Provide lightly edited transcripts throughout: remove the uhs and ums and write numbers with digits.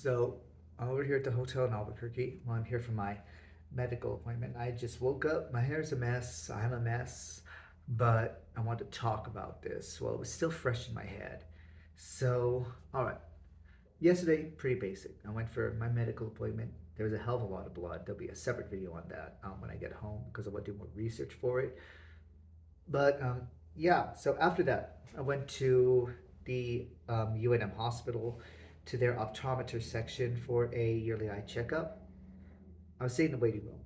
So I'm over here at the hotel in Albuquerque. Well, I'm here for my medical appointment. I just woke up. My hair's a mess. I'm a mess. But I want to talk about this. Well, it was still fresh in my head. So, all right. Yesterday, pretty basic. I went for my medical appointment. There was a hell of a lot of blood. There'll be a separate video on that when I get home because I want to do more research for it. But yeah, so after that, I went to the UNM hospital to their optometrist section for a yearly eye checkup. I was sitting in the waiting room.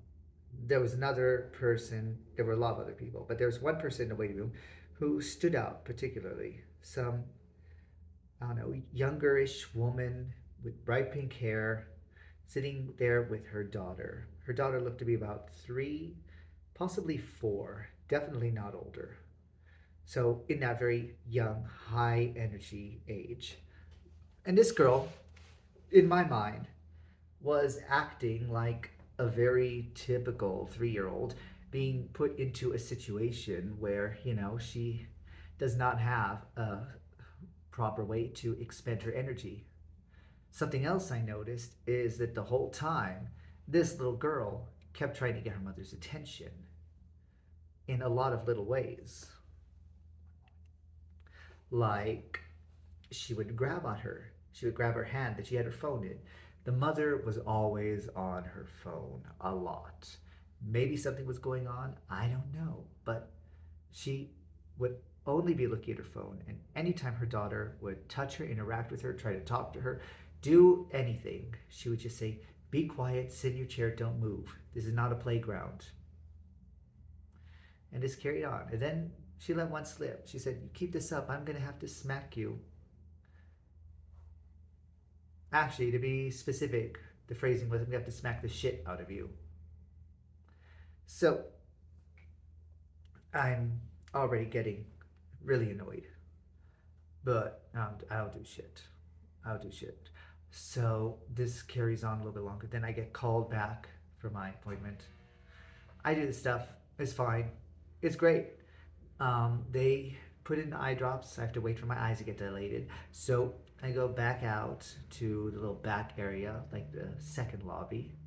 There was another person, there were a lot of other people, but there was one person in the waiting room who stood out particularly. Some, I don't know, youngerish woman with bright pink hair sitting there with her daughter. Her daughter looked to be about 3, possibly 4, definitely not older. So, in that very young, high energy age. And this girl, in my mind, was acting like a very typical 3 year old being put into a situation where, she does not have a proper way to expend her energy. Something else I noticed is that the whole time, this little girl kept trying to get her mother's attention in a lot of little ways. Like, she would grab on her. She would grab her hand that she had her phone in. The mother was always on her phone a lot. Maybe something was going on, I don't know. But she would only be looking at her phone. And anytime her daughter would touch her, interact with her, try to talk to her, do anything, she would just say, "Be quiet, sit in your chair, don't move. This is not a playground." And this carried on. And then she let one slip. She said, "You keep this up, I'm going to have to smack you." Actually, to be specific, the phrasing was, "I'm going to have to smack the shit out of you." So I'm already getting really annoyed. But I'll do shit. I'll do shit. So this carries on a little bit longer. Then I get called back for my appointment. I do the stuff. It's fine. It's great. They put in the eye drops. I have to wait for my eyes to get dilated. So I go back out to the little back area, like the second lobby,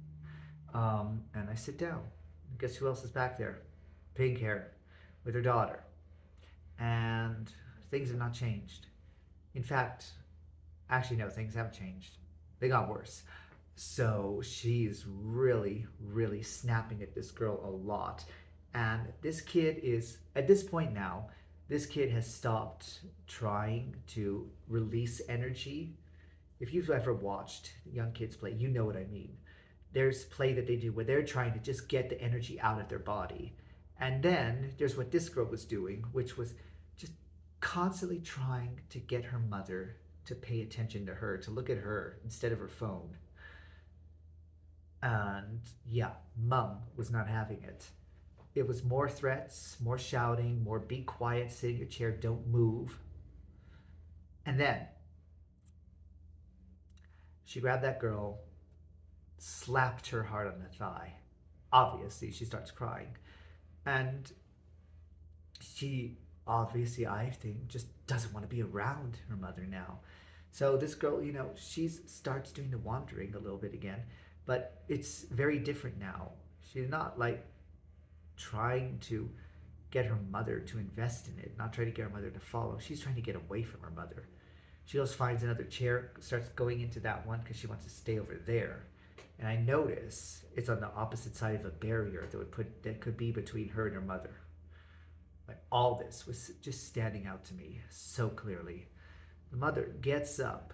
and I sit down. Guess who else is back there? Pink hair, with her daughter. And things have not changed. In fact, actually, no, things haven't changed. They got worse. So she's really, really snapping at this girl a lot. And this kid is, at this point now, this kid has stopped trying to release energy. If you've ever watched young kids play, you know what I mean. There's play that they do where they're trying to just get the energy out of their body. And then there's what this girl was doing, which was just constantly trying to get her mother to pay attention to her, to look at her instead of her phone. And yeah, mom was not having it. It was more threats, more shouting, more "be quiet, sit in your chair, don't move." And then she grabbed that girl, slapped her hard on the thigh. Obviously, she starts crying. And she obviously, I think, just doesn't want to be around her mother now. So this girl, she starts doing the wandering a little bit again, but it's very different now. She's not like trying to get her mother to invest in it, not trying to get her mother to follow. She's trying to get away from her mother. She goes, finds another chair, starts going into that one because she wants to stay over there. And I notice it's on the opposite side of a barrier that could be between her and her mother. Like, all this was just standing out to me so clearly. The mother gets up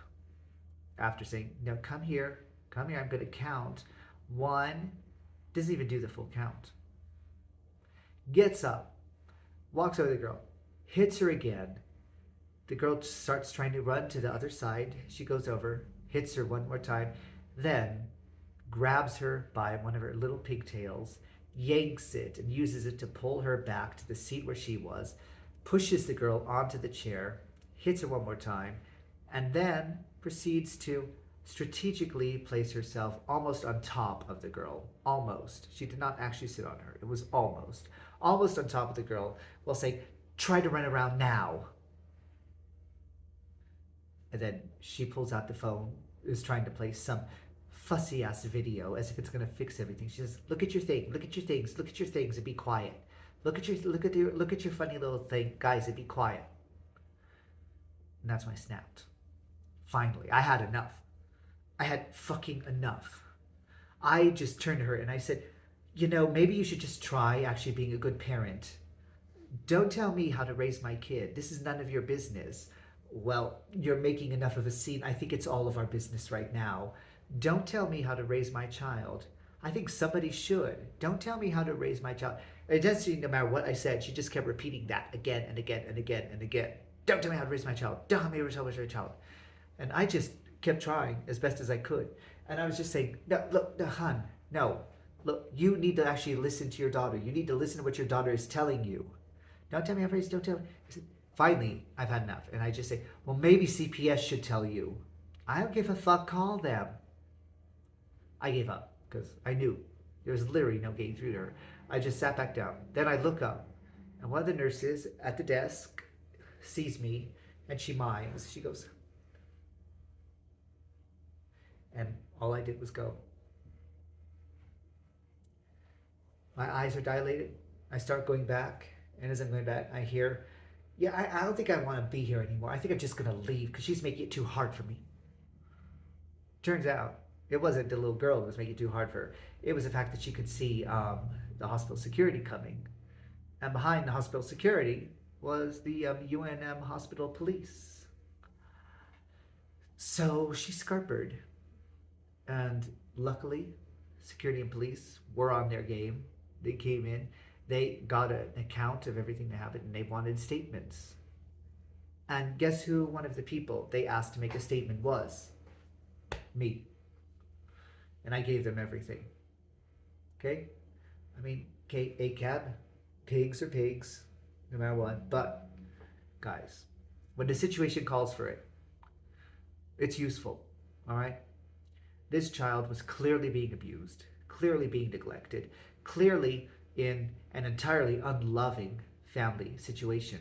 after saying, "No, come here, come here, I'm going to count." One, doesn't even do the full count. Gets up, walks over to the girl, hits her again. The girl starts trying to run to the other side. She goes over, hits her one more time, then grabs her by one of her little pigtails, yanks it, and uses it to pull her back to the seat where she was, pushes the girl onto the chair, hits her one more time, and then proceeds to strategically place herself almost on top of the girl. Almost. She did not actually sit on her. It was almost. Almost on top of the girl, while saying, "Try to run around now." And then she pulls out the phone, is trying to play some fussy ass video as if it's gonna fix everything. She says, "Look at your thing. Look at your things. Look at your things and be quiet. Look at your funny little thing, guys, and be quiet." And that's when I snapped. Finally, I had enough. I had fucking enough. I just turned to her and I said, "You know, maybe you should just try actually being a good parent. Don't tell me how to raise my kid. This is none of your business." "Well, you're making enough of a scene. I think it's all of our business right now. Don't tell me how to raise my child. I think somebody should. Don't tell me how to raise my child." It doesn't seem, no matter what I said, she just kept repeating that again and again and again and again. "Don't tell me how to raise my child. Don't tell me how to raise my child." And I just kept trying as best as I could. And I was just saying, "No, look, no, hon, no. Look, you need to actually listen to your daughter. You need to listen to what your daughter is telling you. Don't tell me how to raise, don't tell me." I said, "Finally, I've had enough." And I just say, "Well, maybe CPS should tell you." "I don't give a fuck, call them." I gave up because I knew there was literally no getting through to her. I just sat back down. Then I look up, and one of the nurses at the desk sees me, and she mimes. She goes, and all I did was go. My eyes are dilated. I start going back, and as I'm going back, I hear, "Yeah, I don't think I want to be here anymore. I think I'm just going to leave because she's making it too hard for me." Turns out, it wasn't the little girl that was making it too hard for her. It was the fact that she could see the hospital security coming. And behind the hospital security was the UNM hospital police. So she scarpered. And luckily, security and police were on their game. They came in, they got an account of everything that happened, and they wanted statements. And guess who one of the people they asked to make a statement was? Me. And I gave them everything. Okay? I mean, ACAB, pigs are pigs, no matter what. But, guys, when the situation calls for it, it's useful. All right? This child was clearly being abused, clearly being neglected, clearly in an entirely unloving family situation.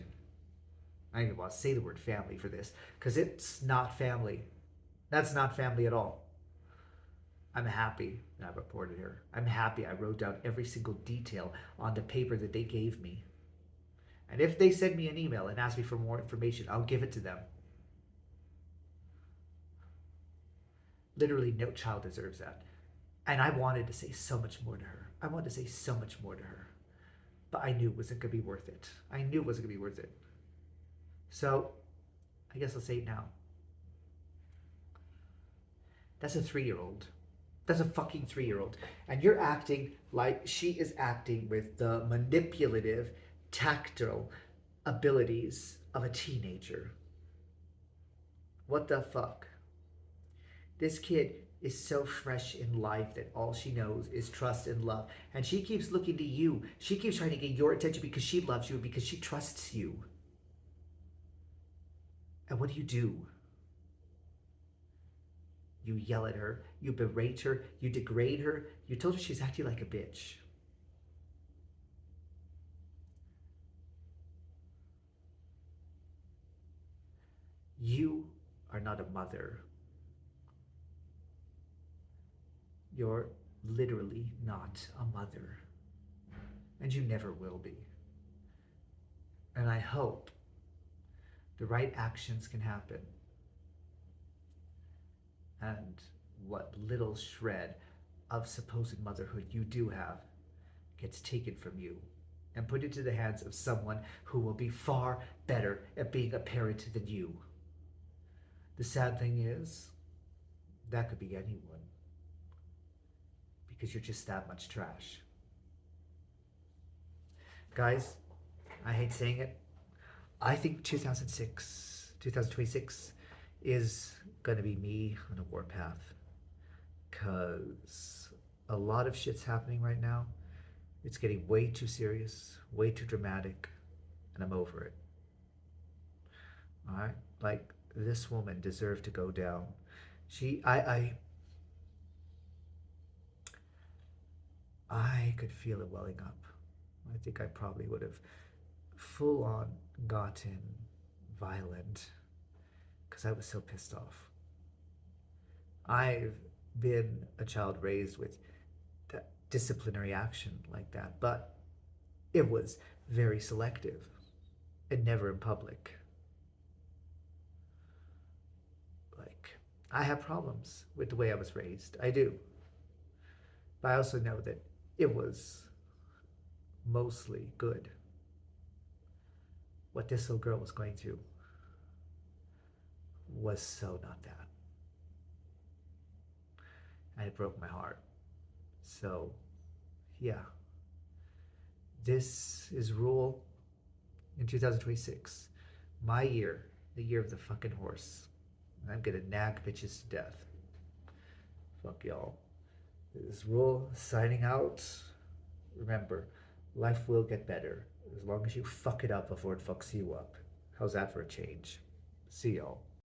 I don't even want to say the word family for this, because it's not family. That's not family at all. I'm happy that I reported her. I'm happy I wrote down every single detail on the paper that they gave me. And if they send me an email and ask me for more information, I'll give it to them. Literally, no child deserves that. And I wanted to say so much more to her. I wanted to say so much more to her. But I knew it wasn't going to be worth it. I knew it wasn't going to be worth it. So, I guess I'll say it now. That's a 3-year-old. That's a fucking 3-year-old. And you're acting like she is acting with the manipulative, tactile abilities of a teenager. What the fuck? This kid is so fresh in life that all she knows is trust and love. And she keeps looking to you. She keeps trying to get your attention because she loves you, because she trusts you. And what do? You yell at her, you berate her, you degrade her, you told her she's acting like a bitch. You are not a mother. You're literally not a mother. And you never will be. And I hope the right actions can happen. And what little shred of supposed motherhood you do have gets taken from you and put into the hands of someone who will be far better at being a parent than you. The sad thing is, that could be anyone. Because you're just that much trash. Guys, I hate saying it. I think 2026 is going to be me on a warpath. Because a lot of shit's happening right now. It's getting way too serious, way too dramatic, and I'm over it. All right? Like, this woman deserved to go down. I could feel it welling up. I think I probably would have full on gotten violent because I was so pissed off. I've been a child raised with that disciplinary action like that, but it was very selective and never in public. Like, I have problems with the way I was raised. I do. But I also know that it was mostly good. What this little girl was going through was so not that. And it broke my heart. So, yeah, this is rule in 2026. My year, the year of the fucking horse. And I'm gonna nag bitches to death. Fuck y'all. This is Rule signing out. Remember, life will get better as long as you fuck it up before it fucks you up. How's that for a change? See y'all.